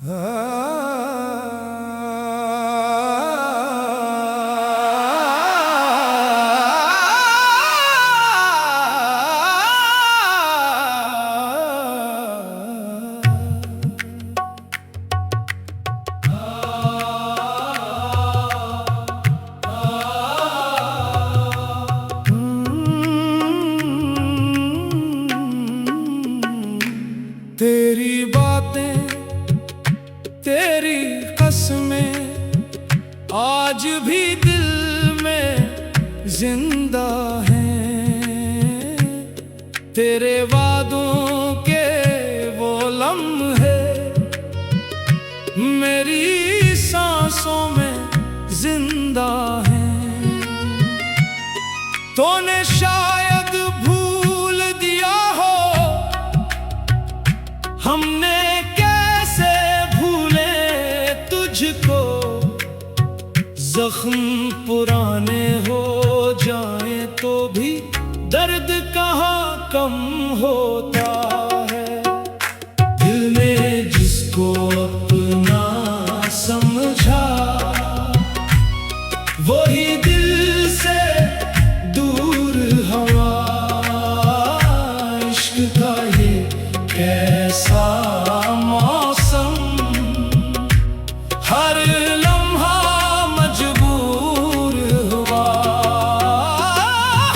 तेरी बातें तेरी कसमें आज भी दिल में जिंदा हैं। तेरे वादों के वो लम्हे मेरी सांसों में जिंदा हैं। तूने शायद भूल दिया हो, हमने कैसे भूले तुझको। जख्म पुराने हो जाएं तो भी दर्द कहाँ कम होता है। दिल ने जिसको अपना समझा वही दिल से दूर हवा। इश्क का ये कैसा मौसम, हर लम्हा मजबूर हुआ।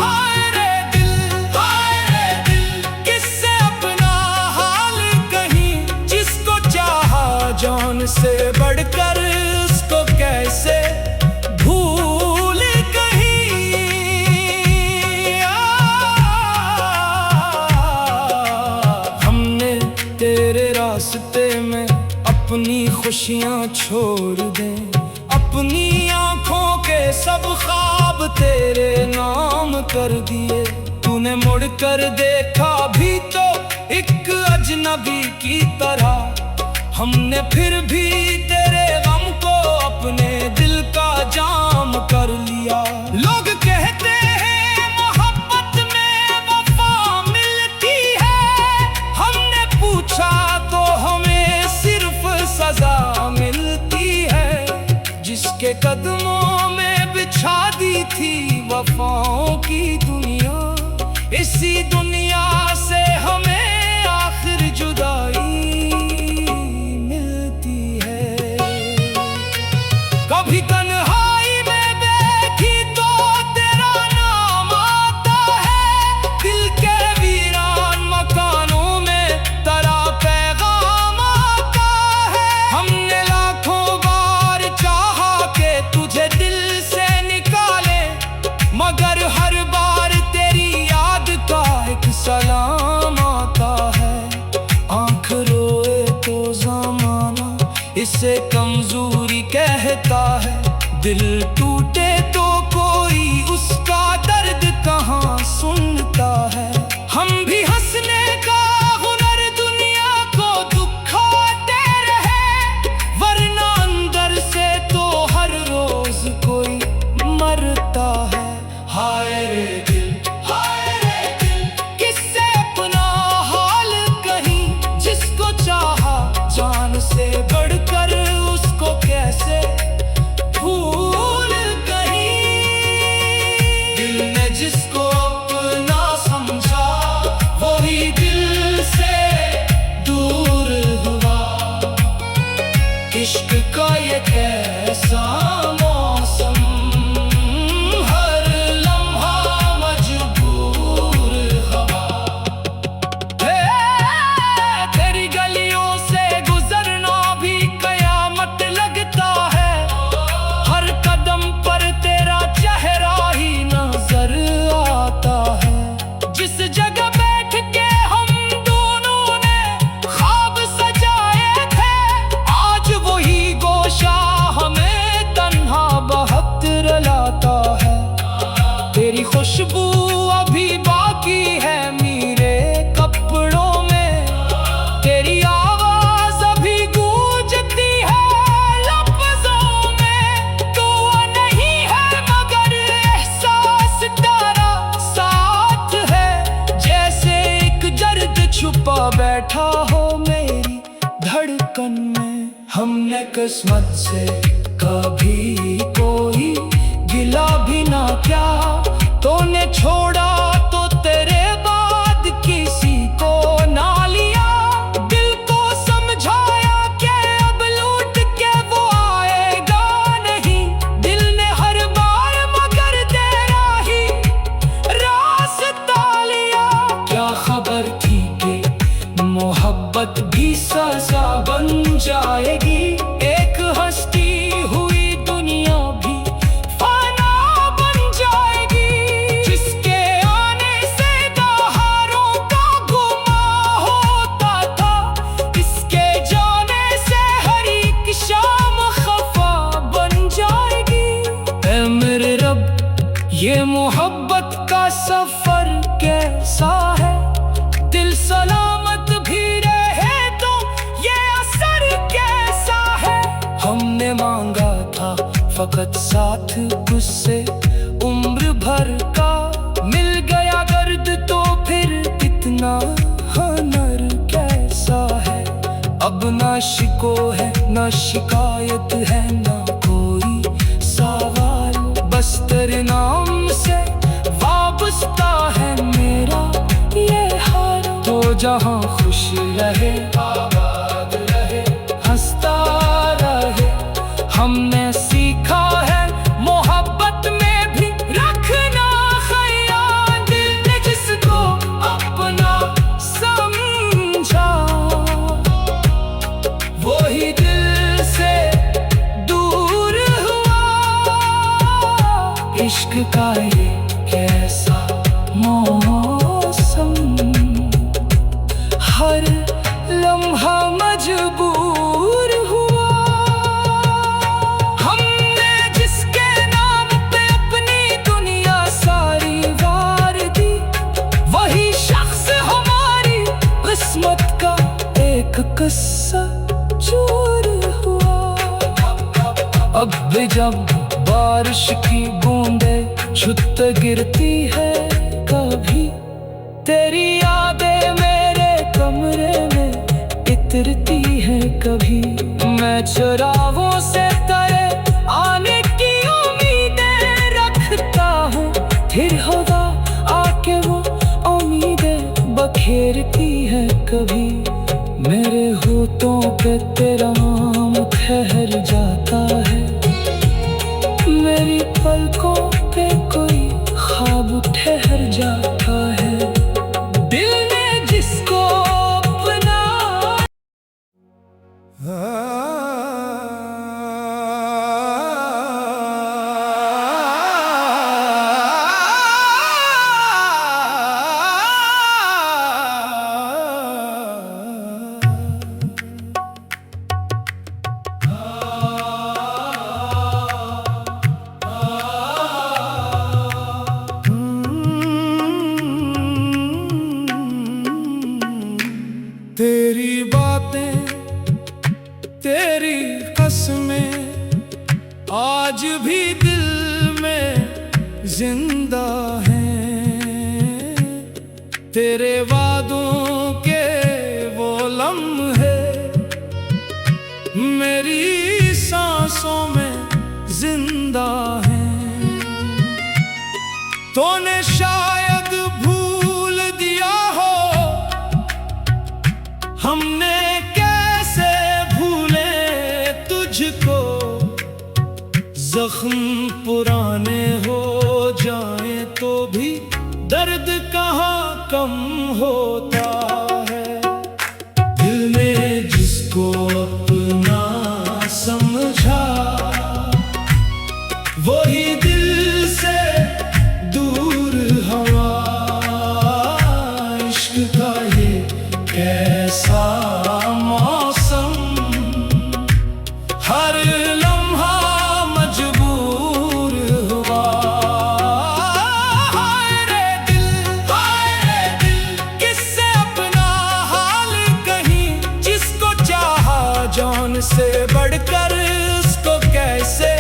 हाय रे दिल किससे अपना हाल कहीं। जिसको चाहा जान से बढ़कर उसको कैसे भूल कहीं। हमने तेरे रास्ते में अपनी खुशियां छोड़ दें। अपनी आंखों के सब ख्वाब तेरे नाम कर दिए। तूने मुड़ कर देखा भी तो एक अजनबी की तरह। हमने फिर भी तेरे गम को अपने दिल का जाम कर लिया। लोग कहते हैं मोहब्बत में वफा मिलती है। हमने पूछा तो हमें सिर्फ सजा मिलती है। जिसके कदमों में बिछा दी थी वफाओं की दुनिया, इसी दुनिया से हमें आखिर जुदाई मिलती है। कभी तन्हाई में देखी तो तेरा नाम आता है। दिल के वीरान मकानों में तेरा पैगाम आता है। हमने लाखों बार चाहा कि तुझे दिल से निकाले, मगर हर बार तेरी याद का एक सलाम आता है। आंख रोए तो ज़माना इसे कमजोरी कहता है। दिल टूटे तो कोई उसका दर्द कहाँ सुनता है। हम भी हंसने का हुनर दुनिया को दुखाते रहे, वरना अंदर से तो हर रोज कोई मरता है। हाय रे दिल किससे अपना हाल कहीं। जिसको चाहा जान से बढ़कर उसको कैसे भूल कहीं। दिल ने जिसको अपना समझा वही दिल से दूर हुआ। इश्क का ये कैसा मौसम, हर लम्हा मजबूर हवा। तेरी गलियों से गुजरना भी कयामत लगता है। हर कदम पर तेरा चेहरा ही नजर आता है। जिस जगह बैठ के हम दोनों ने ख्वाब सजाए थे, आज वही गोशा हमें तन्हा बहुत रुलाता है। तेरी खुशबू अभी बाकी है मेरे कपड़ों में। तेरी आवाज अभी गूंजती है लफ्जों में। तू नहीं है मगर एहसास तेरा साथ है। जैसे एक दर्द छुपा बैठा हो मेरी धड़कन में। हमने किस्मत से कभी कोई गिला भी ना किया। तूने छोड़ा तो तेरे बाद किसी को ना लिया। दिल को समझाया कि अब लूट के वो आएगा नहीं। दिल ने हर बार मगर तेरा ही रास्ता लिया। क्या खबर थी कि मोहब्बत भी सजा बन जाएगी। एक हस्ती हुई दुनिया भी फाना बन जाएगी। जिसके आने से बहारों का गुमा होता था, इसके जाने से हर एक शाम खफा बन जाएगी। ऐ मेरे रब, ये मोहब्बत का सफर कैसा है। दिल सलामत भी रहे तो ये असर कैसा है। हमने मांगा था फकत साथ तुझसे उम्र भर का, मिल गया दर्द तो फिर इतना हनर कैसा है। अब ना शिको है ना शिकायत है ना कोई सवाल, बस तेरे नाम से वाबस्ता है मेरा ये हाल। तो जहाँ खुश रहे, आबाद रहे, हंसता रहे। हमने सीखा है मोहब्बत में भी रखना ख्याल। दिल ने जिसको अपना समझा, वही दिल से दूर हुआ। इश्क का ये कैसा मौसम, हर लम्हा मजबूर हुआ। हमने जिसके नाम पे अपनी दुनिया सारी वार दी, वही शख्स हमारी किस्मत का एक किस्सा चूर हुआ। अब भी जब बारिश की बूंदें छुट गिरती है कभी, तेरी यादें मेरे कमरे में इतरती है कभी। मैं चुरावों से तेरे आने की उम्मीदें रखता हूँ, फिर हवा आके वो उम्मीदें बखेरती है कभी। मेरे होठों पे तेरा नाम ठहर जाता है, मेरी पलकों पे कोई ख्वाब ठहर जाता है। दिल ने जिसको अपना तेरी बातें तेरी कसमें आज भी दिल में जिंदा हैं। तेरे वादों के वो लम्हे मेरी सांसों में जिंदा हैं। तूने शायद भूल दिया हो, हमने कैसे भूले तुझको। जख्म पुराने हो जाए तो भी दर्द कहाँ कम होता है। दिल ने जिसको अपना समझा, वही दिल से दूर हवा। इश्क का ये कैसा मौसम, हर लम्हा मजबूर हुआ। हाय रे दिल, किससे अपना हाल कहीं। जिसको चाहा जान से बढ़कर, उसको कैसे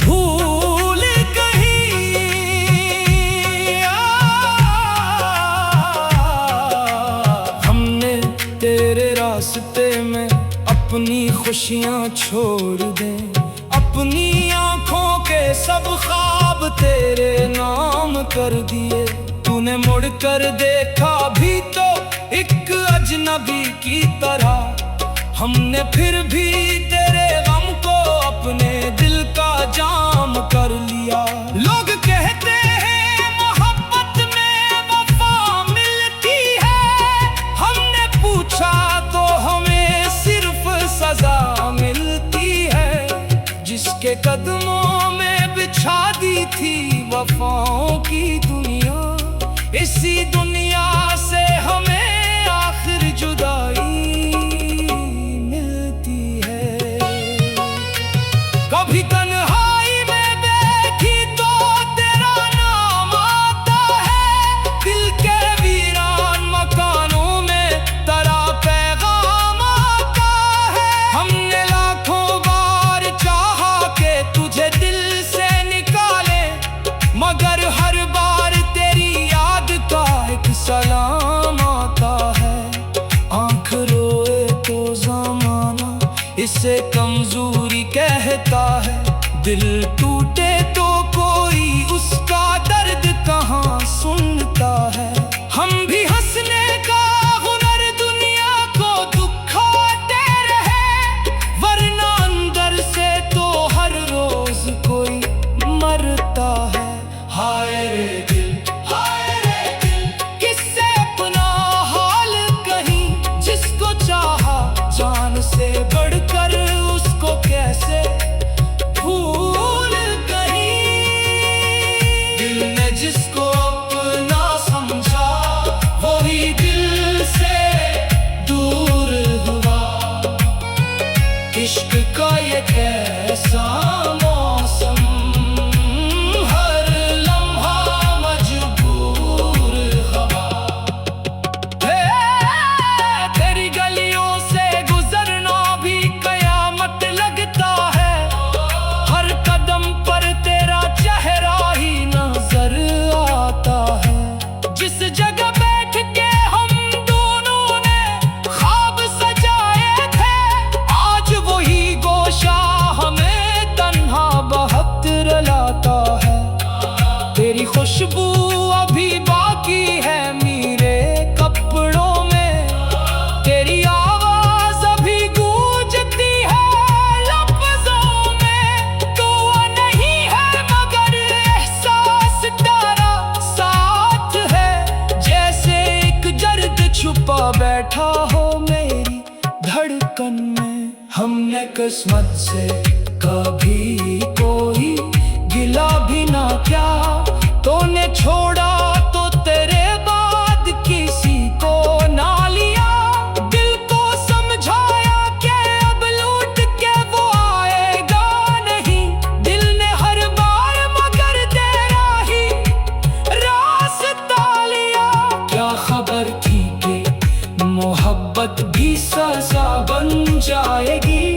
भूल गई। हमने तेरे रास्ते में अपनी खुशियां छोड़ दे, अपनी आंखों के सब ख्वाब तेरे नाम कर दिए। तूने मुड़ कर देखा भी तो एक अजनबी की तरह, हमने फिर भी तेरे गम को अपने दिल का जाम कर लिया। लोग कहते हैं मोहब्बत में वफा मिलती है, हमने पूछा तो हमें सिर्फ सजा मिलती है। जिसके कदमों में बिछा दी थी वफाओं की दुनिया, इसी दुनिया से हमें आखिर जुदाई मिलती है। कभी तन्हाई में बैठी तो तेरा नाम आता है, दिल के वीरान मकानों में तेरा पैगाम आता है। हमने लाखों बार चाहा कि तुझे दिल से निकाले, मगर हर बार तेरी याद का एक सलाम आता है। आंख रोए तो ज़माना इसे कमजोरी कहता है, दिल टूटे तो कोई उसका दर्द कहाँ सुनता है। हम भी हंसने का हुनर दुनिया को दुखाते रहे, वरना अंदर से तो हर रोज कोई मरता है। हाय रे दिल, किससे अपना हाल कहीं, जिसको चाहा जान से बढ़कर उसको कैसे भूल गई। दिल ने जिसको अपना समझा वही दिल से दूर हुआ। इश्क का ये कैसा मौसम, हर लम्हा मजबूर हवा। तेरी गलियों से गुजरना भी कयामत लगता है, हर कदम पर तेरा चेहरा ही नजर आता है। जिस जगह बैठ के हम दोनों ने ख्वाब सजाए थे, आज वही गोशा हमें तन्हा बहुत रुलाता है। तेरी खुशबू अभी बाकी है मेरे कपड़ों में, तेरी आवाज अभी गूंजती है लफ्जों में। तू नहीं है मगर एहसास तेरा साथ है, जैसे एक दर्द छुपा बैठा हो मेरी धड़कन में। हमने किस्मत से कभी कोई गिला भी ना किया, तूने छोड़ा तो तेरे बाद किसी को ना लिया। दिल को समझाया कि अब लौट के वो आएगा नहीं, दिल ने हर बार मगर तेरा ही रास्ता लिया। क्या खबर थी कि मोहब्बत भी सजा बन जाएगी।